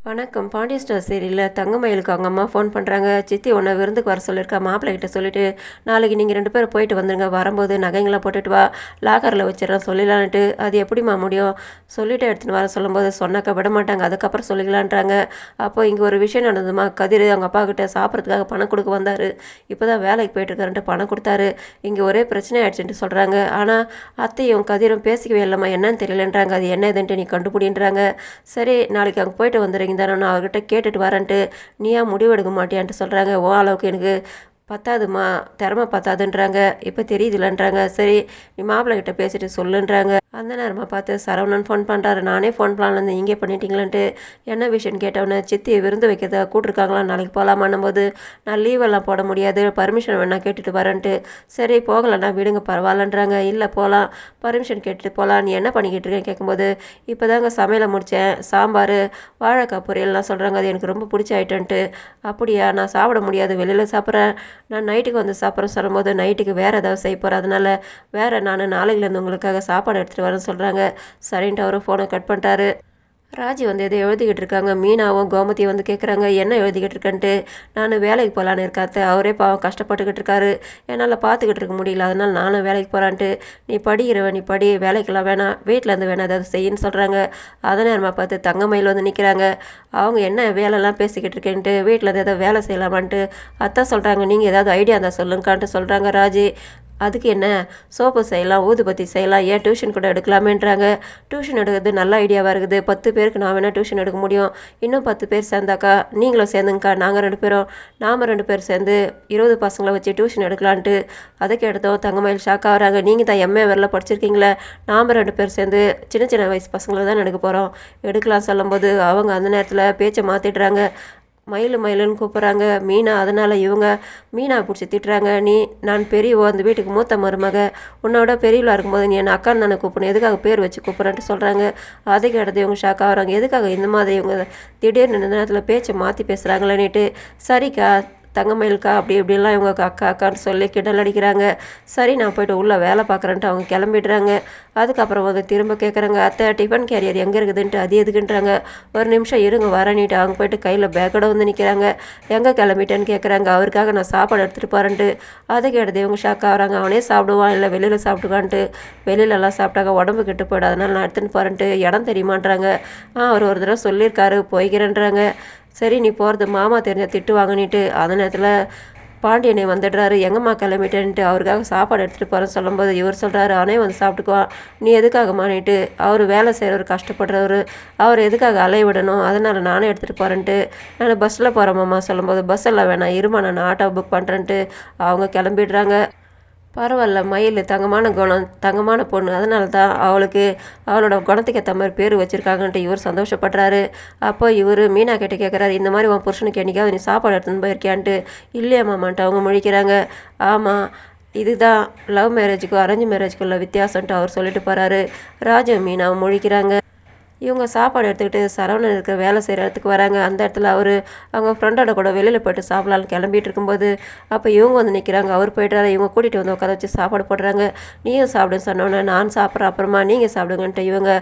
வணக்கம். பாண்டியன் ஸ்டோர் சீரியலில் தங்கமயிலுக்கு அவங்க அம்மா ஃபோன் பண்ணுறாங்க. சித்தி உன்னை விருந்துக்கு வர சொல்லியிருக்கா, மாப்பிள்ளைகிட்ட சொல்லிவிட்டு நாளைக்கு நீங்கள் 2 பேரும் போயிட்டு வந்துடுங்க, வரும்போது நகைங்களை போட்டுட்டு வா, லாக்கரில் வச்சிடறேன் சொல்லிடலான்ட்டு. அது எப்படிம்மா முடியும், சொல்லிவிட்டு எடுத்துன்னு வர சொல்லும்போது சொன்னாக்கா விட மாட்டாங்க, அதுக்கப்புறம் சொல்லிக்கலான்றாங்க. அப்போ இங்கே ஒரு விஷயம் நடந்ததுமா, கதிர் அவங்க அப்பா கிட்ட சாப்பிட்றதுக்காக பணம் கொடுக்க வந்தார், இப்போ தான் வேலைக்கு போயிட்டுருக்காருன்ட்டு பணம் கொடுத்தாரு, இங்கே ஒரே பிரச்சனை ஆயிடுச்சுன்ட்டு சொல்கிறாங்க. ஆனால் அத்தையும் கதிரும் பேசிக்கவே இல்லைம்மா, என்னன்னு தெரியலன்றாங்க. அது என்ன இதுன்ட்டு நீ கண்டுபிடின்றாங்க. சரி நாளைக்கு அங்கே போயிட்டு வந்துடுறீங்க தானே, நான் அவர்கிட்ட கேட்டுட்டு வரேன்ட்டு, நீயா முடிவெடுக்க மாட்டியான்ட்டு சொல்கிறாங்க. ஓ அளவுக்கு எனக்கு பத்தாதுமா, திறமை பத்தாதுன்றாங்க, இப்போ தெரியுதுலன்றாங்க. சரி நீ மாப்பிள்ளைகிட்ட பேசிட்டு சொல்லுன்றாங்க. அந்த நேரமாக பார்த்து சரவணன் ஃபோன் பண்ணுறாரு. நானே ஃபோன் பண்ணலான்னு இங்கே பண்ணிட்டீங்களான்ட்டு. என்ன விஷயம்னு கேட்டவொன்னே, சித்தி விருந்து வைக்கிறதா கூட்டிருக்காங்களா, நாளைக்கு போகலாமான்னும் போது நான் லீவெல்லாம் போட முடியாது, பர்மிஷன் வேணா கேட்டுட்டு வரேன்ட்டு. சரி போகலன்னா விடுங்க பரவாயில்லன்றாங்க. இல்லை போகலாம், பர்மிஷன் கேட்டுட்டு போகலாம், நீ என்ன பண்ணிக்கிட்டு இருக்கேன்னு கேட்கும்போது, இப்போ தாங்க சமையலை முடித்தேன், சாம்பார் வாழைக்காய் பொரியல்லாம் சொல்கிறாங்க, அது எனக்கு ரொம்ப பிடிச்ச ஐட்டன்ட்டு. அப்படியா, நான் சாப்பிட முடியாது, வெளியில் சாப்பிட்றேன், நான் நைட்டுக்கு வந்து சாப்பிட்றேன் சொல்லும்போது, நைட்டுக்கு வேறு ஏதாவது செய்ய போகிறேன், அதனால் வேறு நான் நாளையிலேருந்து உங்களுக்காக சாப்பாடு எடுத்துகிட்டு வரேன்னு சொல்கிறாங்க. சரின்ட்டு அவரும் ஃபோனை கட் பண்ணிட்டாரு. ராஜி வந்து எதோ எழுதிக்கிட்டு இருக்காங்க. மீனாவும் கோமதியும் வந்து கேட்குறாங்க, என்ன எழுதிக்கிட்டு இருக்கேன்ட்டு. நான் வேலைக்கு போகலான்னு இருக்காத்த, அவரே பாவம் கஷ்டப்பட்டுக்கிட்டு இருக்காரு, என்னால் பார்த்துக்கிட்டு இருக்க முடியல, அதனால் நானும் வேலைக்கு போகிறான்ட்டு. நீ படிக்கிறவன், நீ படி, வேலைக்கெல்லாம் வேணாம், வீட்டிலேருந்து வேணாம் ஏதாவது செய்யின்னு சொல்கிறாங்க. அதை நேரமாக பார்த்து தங்கமயில் வந்து நிற்கிறாங்க. அவங்க என்ன வேலைலாம் பேசிக்கிட்டு இருக்கேன்ட்டு, வீட்டில் ஏதாவது வேலை செய்யலாமான்ட்டு அத்தை சொல்கிறாங்க. நீங்கள் ஏதாவது ஐடியா இருந்தால் சொல்லுங்கான்ட்டு சொல்கிறாங்க ராஜி. அதுக்கு என்ன, சோப்பு செய்யலாம், ஊதுபத்தி செய்யலாம், ஏன் டியூஷன் கூட எடுக்கலாமேன்றாங்க. டியூஷன் எடுக்கிறது நல்ல ஐடியாவாக இருக்குது, 10 பேருக்கு நான் வேணால் டியூஷன் எடுக்க முடியும், இன்னும் 10 பேர் சேர்ந்தாக்கா நீங்களும் சேர்ந்துங்கக்கா, நாங்கள் 2 பேரும், நாம் 2 பேர் சேர்ந்து 20 பசங்களை வச்சு டியூஷன் எடுக்கலான்ட்டு. அதுக்கு எடுத்தோம் தங்கமயில் ஷாக் ஆகிறாங்க. நீங்கள் தான் எம்ஏ வரல படிச்சிருக்கீங்களே, நாம் 2 பேர் சேர்ந்து சின்ன சின்ன வயசு பசங்களை தான் எடுக்க போகிறோம், எடுக்கலாம் சொல்லும்போது அவங்க அந்த நேரத்தில் பேச்சை மாற்றிடுறாங்க. மயிலுன்னு கூப்பிட்றாங்க மீனா. அதனால் இவங்க மீனா பிடிச்சி திட்டுறாங்க. நான் பெரியவோ, அந்த வீட்டுக்கு மூத்த மருமக, உன்னோட பெரியவளாக இருக்கும்போது நீ என்னை அக்கான்னு தானே கூப்பிடணும், எதுக்காக பேர் வச்சு கூப்பிட்றேன்ட்டு சொல்கிறாங்க. அதுக்கு அடுத்து இவங்க ஷாக் ஆகிறாங்க. எதுக்காக இந்த மாதிரி இவங்க திடீர்னு இந்த நேரத்தில் பேச்சை மாற்றி பேசுகிறாங்களேன்னுட்டு. சரிக்கா தங்கமயிலுக்கா அப்படி இப்படிலாம் இவங்க அக்கா அக்கான்னு சொல்லி கிண்டல் அடிக்கிறாங்க. சரி நான் போய்ட்டு உள்ளே வேலை பார்க்குறேன்ட்டு அவங்க கிளம்பிடுறாங்க. அதுக்கப்புறம் வந்து திரும்ப கேட்குறாங்க, அத்தை டிஃபன் கேரியர் எங்கே இருக்குதுன்ட்டு. அது எதுக்குன்றாங்க. ஒரு நிமிஷம் இருங்க வரணிட்டு அவங்க போய்ட்டு கையில் பேக்கோட வந்து நிற்கிறாங்க. எங்கே கிளம்பிட்டேன்னு கேட்குறாங்க. அவருக்காக நான் சாப்பாடு எடுத்துகிட்டு போகிறேன்ட்டு. அதுக்கு எடுத்து இவங்க ஷாக் ஆகிறாங்க. அவனே சாப்பிடுவான், இல்லை வெளியில் சாப்பிட்டுக்கான்ட்டு. வெளியிலலாம் சாப்பிட்டாக்க உடம்பு கெட்டு போய்டும், அதனால் நான் எடுத்துன்னு போகிறேன்ட்டு. இடம் தெரியுமான்றாங்க. அவர் ஒரு தடவை சொல்லியிருக்காரு, போய்க்கிறேன்றாங்க. சரி நீ போகிறது மாமா தெரிஞ்ச திட்டு வாங்கினிட்டு. அந்த நேரத்தில் பாண்டியனை வந்துடுறாரு. எங்கம்மா கிளம்பிட்டேன்ட்டு அவருக்காக சாப்பாடு எடுத்துகிட்டு போகிறேன்னு சொல்லும்போது இவர் சொல்கிறாரு, அவனே வந்து சாப்பிட்டுக்குவான், நீ எதுக்காக மானிட்டு, அவர் வேலை செய்கிறவர் கஷ்டப்படுறவர், அவர் எதுக்காக அலைய விடணும், அதனால் நானே எடுத்துகிட்டு போகிறேன்ட்டு. நான் பஸ்ஸில் போகிறேம்மா சொல்லும்போது, பஸ் எல்லாம் வேணாம் இருமா, நான் ஆட்டோ புக் பண்ணுறேன்ட்டு அவங்க கிளம்பிடுறாங்க. பரவாயில்ல, மயில் தங்கமான குணம், தங்கமான பொண்ணு, அதனால தான் அவளுக்கு அவளோட குணத்துக்கு ஏற்ற மாதிரி பேர் வச்சுருக்காங்கன்ட்டு இவர் சந்தோஷப்படுறாரு. அப்போ இவர் மீனா கிட்ட கேட்குறாரு, இந்த மாதிரி உன் புருஷனுக்கு என்றைக்காவது நீ சாப்பாடு எடுத்துன்னு போயிருக்கியான்ட்டு. இல்லையாம்மான்ட்டு அவங்க முழிக்கிறாங்க. ஆமாம், இதுதான் லவ் மேரேஜுக்கும் அரேஞ்ச் மேரேஜுக்குள்ள வித்தியாசம்ன்ட்டு அவர் சொல்லிட்டு போகிறாரு. ராஜு மீனாவும் முழிக்கிறாங்க. இவங்க சாப்பாடு எடுத்துக்கிட்டு சரவணன் இருக்கிற வேலை செய்கிற இடத்துக்கு வராங்க. அந்த இடத்துல அவங்க ஃப்ரெண்டோட கூட வெளியில் போய்ட்டு சாப்பிடலான்னு கிளம்பிட்டு இருக்கும்போது அப்போ இவங்க வந்து நிற்கிறாங்க. அவர் போய்ட்டுறாரு. இவங்க கூட்டிகிட்டு வந்து உட்கார வச்சு சாப்பாடு போடுறாங்க. நீயும் சாப்பிடுன்னு சொன்னோன்னே, நான் சாப்பிட்றேன் அப்புறமா நீங்கள் சாப்பிடுங்கன்ட்டு இவங்க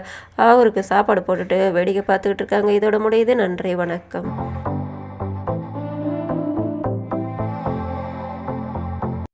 அவருக்கு சாப்பாடு போட்டுட்டு வேடிக்கை பார்த்துக்கிட்டு இருக்காங்க. இதோட முடியுது. நன்றி, வணக்கம்.